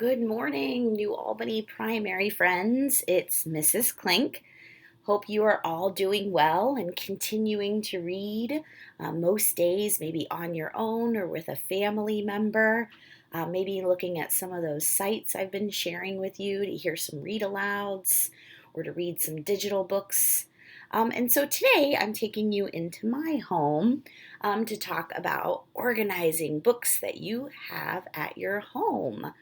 Good morning, New Albany primary friends. It's Mrs. Klink. Hope you are all doing well and continuing to read. Most days, maybe on your own or with a family member. Maybe looking at some of those sites I've been sharing with you to hear some read alouds or to read some digital books. And so today I'm taking you into my home to talk about organizing books that you have at your home.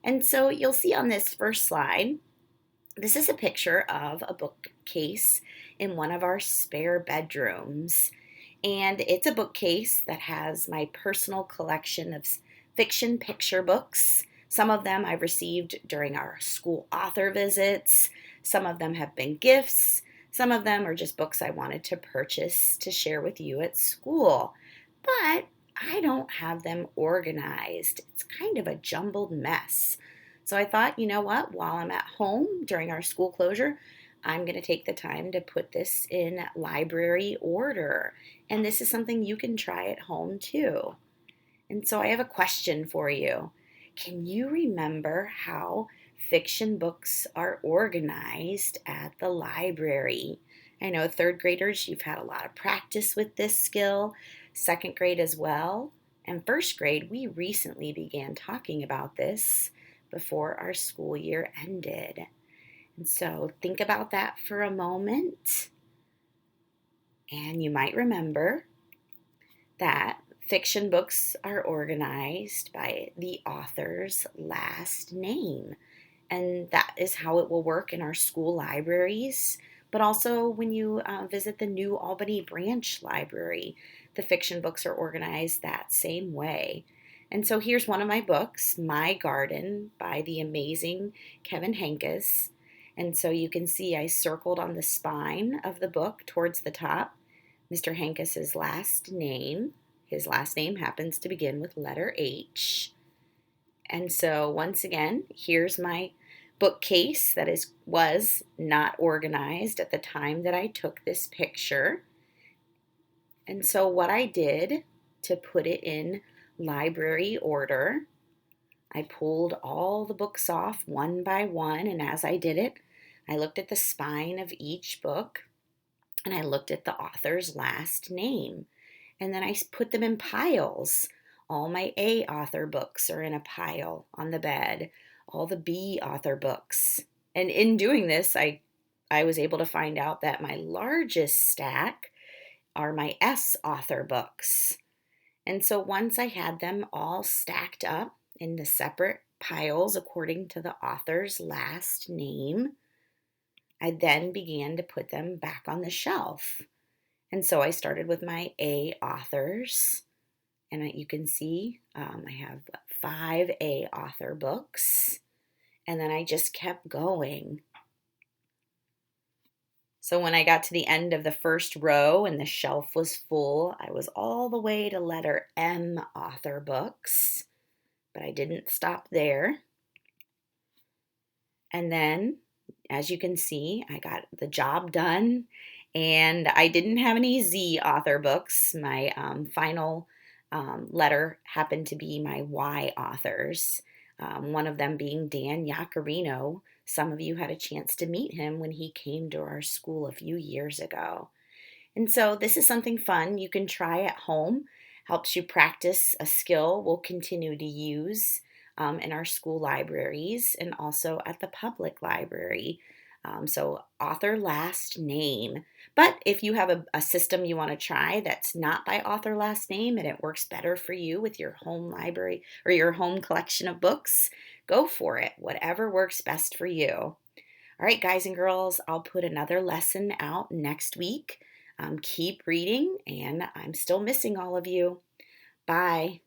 And so you'll see on this first slide, this is a picture of a bookcase in one of our spare bedrooms. And it's a bookcase that has my personal collection of fiction picture books. Some of them I've received during our school author visits. Some of them have been gifts. Some of them are just books I wanted to purchase to share with you at school. But I don't have them organized. It's kind of a jumbled mess. So I thought, you know what, while I'm at home during our school closure, I'm going to take the time to put this in library order. And this is something you can try at home too. And so I have a question for you. Can you remember how fiction books are organized at the library? I know third graders, you've had a lot of practice with this skill, second grade as well. And first grade, we recently began talking about this before our school year ended. And so think about that for a moment. And you might remember that fiction books are organized by the author's last name. And that is how it will work in our school libraries, but also when you visit the New Albany Branch Library, the fiction books are organized that same way. And so here's one of my books, My Garden by the amazing Kevin Henkes. And so you can see I circled on the spine of the book towards the top Mr. Henkes' last name. His last name happens to begin with letter H. And so once again, here's my bookcase that was not organized at the time that I took this picture. And so what I did to put it in library order, I pulled all the books off one by one, and as I did it, I looked at the spine of each book and I looked at the author's last name. And then I put them in piles. All my A author books are in a pile on the bed, all the B author books. And in doing this, I was able to find out that my largest stack are my S author books. And so once I had them all stacked up in the separate piles according to the author's last name, I then began to put them back on the shelf. And so I started with my A authors, and you can see I have 5 A author books, and then I just kept going. So when I got to the end of the first row and the shelf was full, I was all the way to letter M author books, but I didn't stop there. And then, as you can see, I got the job done, and I didn't have any Z author books. My final letter happened to be my Y authors, one of them being Dan Yacarino. Some of you had a chance to meet him when he came to our school a few years ago. And so this is something fun you can try at home, helps you practice a skill we'll continue to use in our school libraries and also at the public library. So author last name. But if you have a system you want to try that's not by author last name and it works better for you with your home library or your home collection of books, go for it. Whatever works best for you. All right, guys and girls, I'll put another lesson out next week. Keep reading, and I'm still missing all of you. Bye.